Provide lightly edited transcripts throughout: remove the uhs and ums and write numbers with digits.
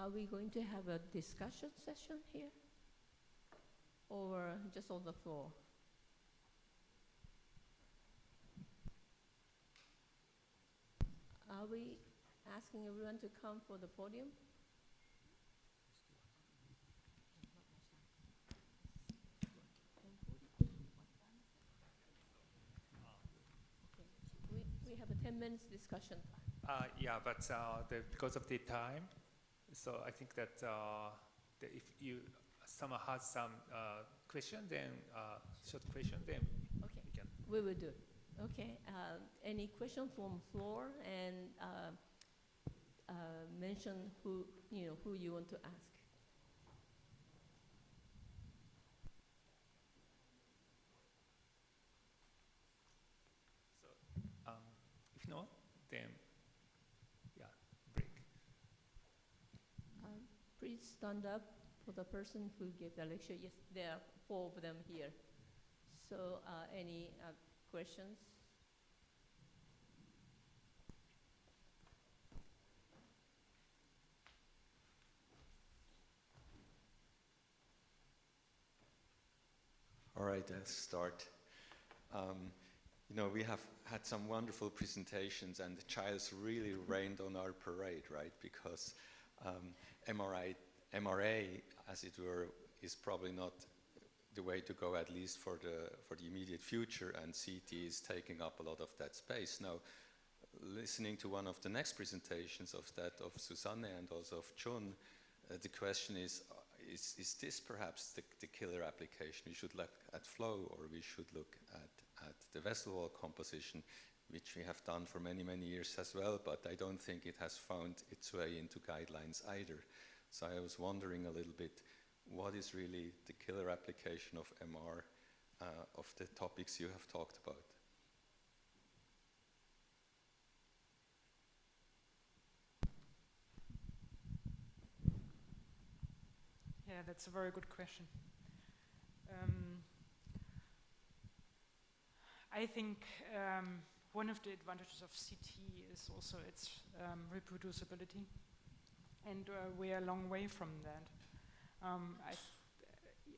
Are we going to have a discussion session here? Or just on the floor? Are we asking everyone to come for the podium? Okay. We have a 10 minutes discussion time. Yeah, but because of the time, so I think that if you someone has some question, then short question, then okay. we can. We will do it. Okay. Any question from floor, and mention who you want to ask. So if not, then yeah, break. Please stand up for the person who gave the lecture. Yes, there are 4 of them here. So any questions? All right, let's start. We have had some wonderful presentations, and the Giles really rained on our parade, right? Because MRA, as it were, is probably not the way to go, at least for the immediate future, and CT is taking up a lot of that space. Now, listening to one of the next presentations of Susanne and also of Jun, the question is this perhaps the killer application? We should look at flow, or we should look at the vessel wall composition, which we have done for many, many years as well, but I don't think it has found its way into guidelines either. So I was wondering a little bit, what is really the killer application of MR of the topics you have talked about? Yeah, that's a very good question. I think one of the advantages of CT is also its reproducibility, and we are a long way from that.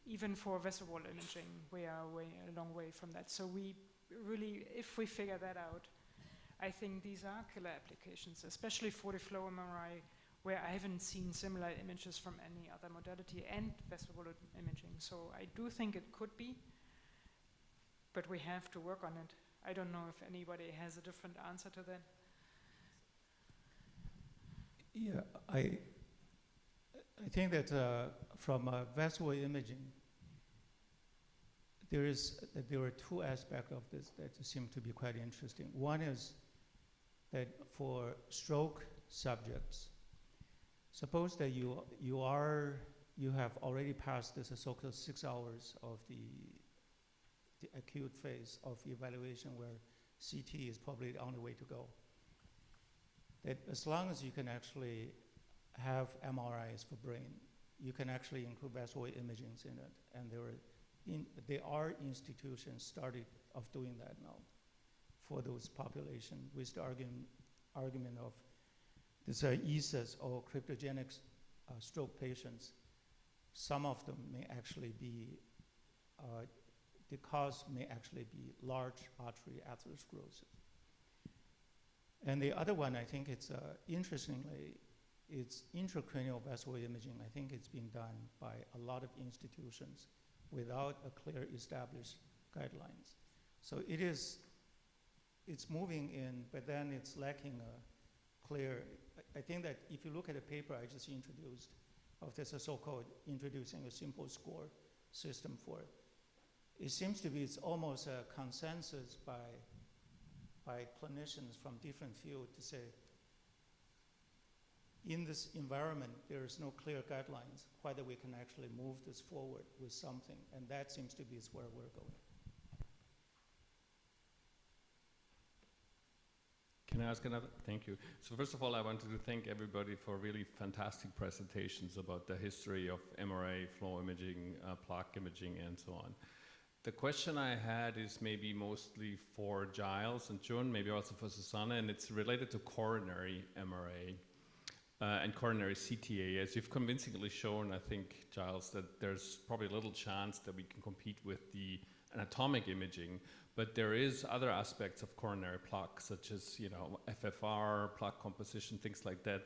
Even for vessel wall imaging, we are a long way from that. So we really, if we figure that out, I think these are killer applications, especially for the flow MRI, where I haven't seen similar images from any other modality and vessel wall imaging. So I do think it could be, but we have to work on it. I don't know if anybody has a different answer to that. Yeah, I think that from vessel imaging, there are 2 aspects of this that seem to be quite interesting. One is that for stroke subjects, suppose that you have already passed this so-called 6 hours of the acute phase of evaluation, where CT is probably the only way to go. That as long as you can actually have MRIs for brain, you can actually include vessel imaging in it, and there are institutions started of doing that now for those population, with the argument of this ESAs or cryptogenic stroke patients. Some of them may actually be, the cause may actually be large artery atherosclerosis. And the other one, I think it's interestingly, it's intracranial vessel imaging. I think it's being done by a lot of institutions without a clear established guidelines. So it's moving in, but then it's lacking a clear. I think that if you look at the paper I just introduced, of this so-called introducing a simple score system for it, it seems to be it's almost a consensus by clinicians from different fields to say, in this environment, there is no clear guidelines whether we can actually move this forward with something, and that seems to be where we're going. Can I ask another? Thank you. So first of all, I wanted to thank everybody for really fantastic presentations about the history of MRA, flow imaging, plaque imaging, and so on. The question I had is maybe mostly for Giles and Jun, maybe also for Susanne, and it's related to coronary MRA. and coronary CTAs. You've convincingly shown, I think, Giles, that there's probably little chance that we can compete with the anatomic imaging, but there is other aspects of coronary plaque, such as, you know, FFR, plaque composition, things like that.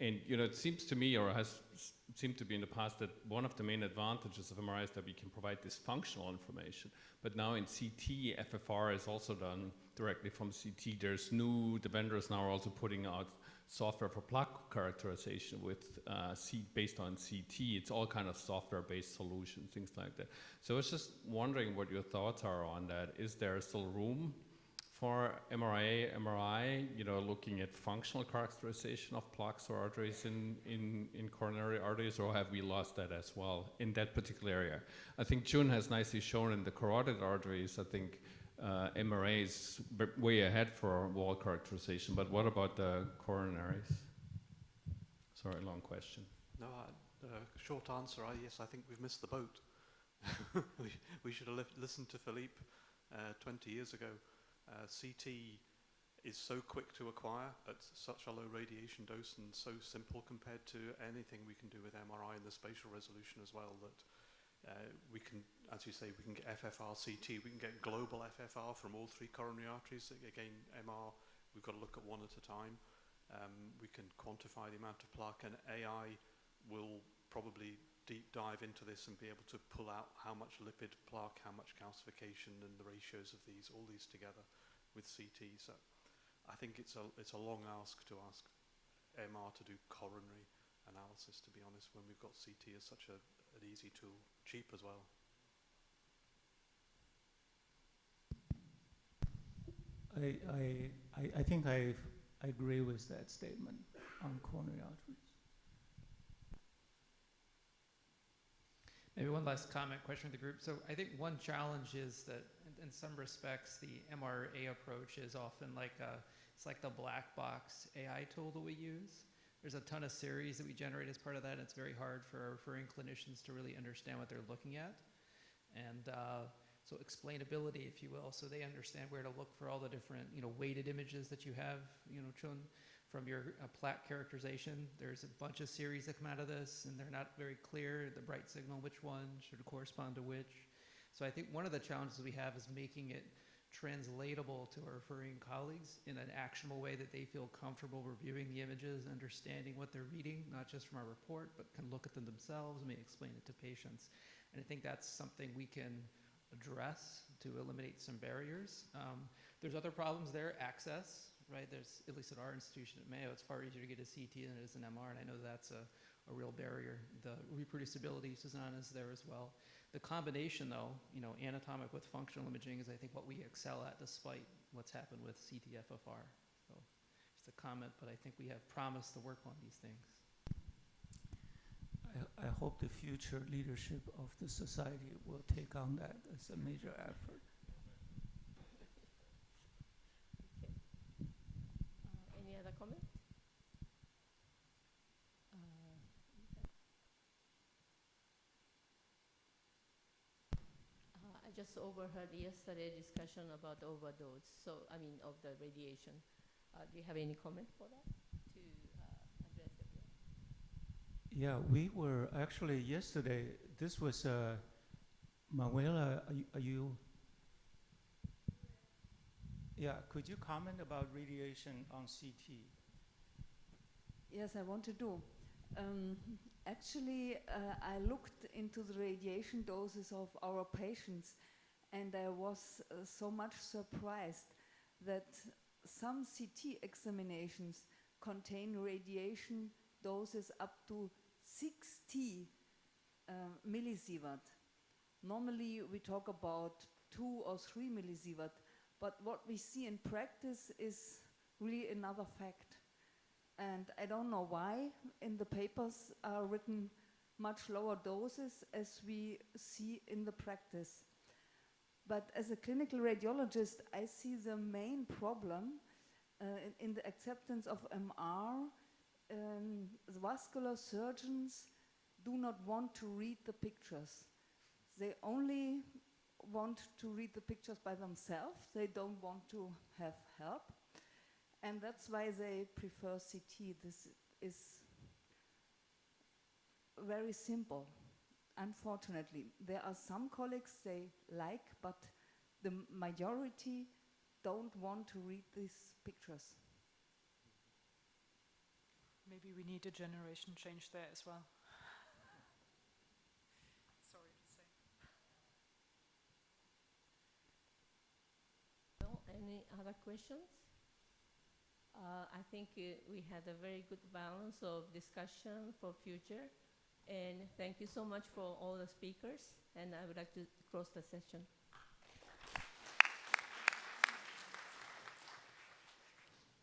And, you know, it seems to me, or has seemed to be in the past, that one of the main advantages of MRI is that we can provide this functional information. But now in CT, FFR is also done directly from CT. The vendors now are also putting out software for plaque characterization with based on CT. It's all kind of software-based solutions, things like that. So I was just wondering what your thoughts are on that. Is there still room for MRI, you know, looking at functional characterization of plaques or arteries in coronary arteries, or have we lost that as well in that particular area? I think Jun has nicely shown in the carotid arteries, I think MRA is way ahead for wall characterization, but what about the coronaries? Sorry, long question. No, short answer, yes, I think we've missed the boat. we should have listened to Philippe 20 years ago. CT is so quick to acquire at such a low radiation dose and so simple compared to anything we can do with MRI and the spatial resolution as well, that we can, as you say, we can get FFR CT, we can get global FFR from all three coronary arteries. Again, MR, we've got to look at one at a time. We can quantify the amount of plaque, and AI will probably deep dive into this and be able to pull out how much lipid plaque, how much calcification, and the ratios of these, all these together with CT. So I think it's a long ask to ask MR to do coronary analysis, to be honest, when we've got CT as such an easy tool, cheap as well. I think I agree with that statement on coronary arteries. Maybe one last comment, question to the group. So I think one challenge is that in some respects, the MRA approach is often like it's like the black box AI tool that we use. There's a ton of series that we generate as part of that, and it's very hard for referring clinicians to really understand what they're looking at. And so explainability, if you will, so they understand where to look for all the different, you know, weighted images that you have, you know, Chun, from your plaque characterization. There's a bunch of series that come out of this, and they're not very clear, the bright signal, which one should correspond to which. So I think one of the challenges we have is making it translatable to our referring colleagues in an actionable way that they feel comfortable reviewing the images, understanding what they're reading, not just from our report, but can look at them themselves and maybe explain it to patients. And I think that's something we can address to eliminate some barriers. There's other problems there, access, right? There's, at least at our institution at Mayo, it's far easier to get a CT than it is an MR, and I know that's a real barrier. The reproducibility, Susanna, is there as well. The combination, though, you know, anatomic with functional imaging is, I think, what we excel at, despite what's happened with CT-FFR. So just a comment, but I think we have promised to work on these things. I hope the future leadership of the society will take on that as a major effort. Any other comment? I just overheard yesterday discussion about overdose, so I mean of the radiation. Do you have any comment for that to address it? Yeah, we were actually yesterday, this was Manuela, are you? Yeah, could you comment about radiation on CT? Yes, I want to do. Actually, I looked into the radiation doses of our patients, and I was so much surprised that some CT examinations contain radiation doses up to 60 millisievert. Normally, we talk about 2 or 3 millisievert, but what we see in practice is really another fact. And I don't know why in the papers are written much lower doses as we see in the practice. But as a clinical radiologist, I see the main problem in the acceptance of MR. The vascular surgeons do not want to read the pictures. They only want to read the pictures by themselves. They don't want to have help. And that's why they prefer CT. This is very simple. Unfortunately, there are some colleagues they like, but the majority don't want to read these pictures. Maybe we need a generation change there as well. Sorry to say. No, any other questions? I think we had a very good balance of discussion for future. And thank you so much for all the speakers. And I would like to close the session.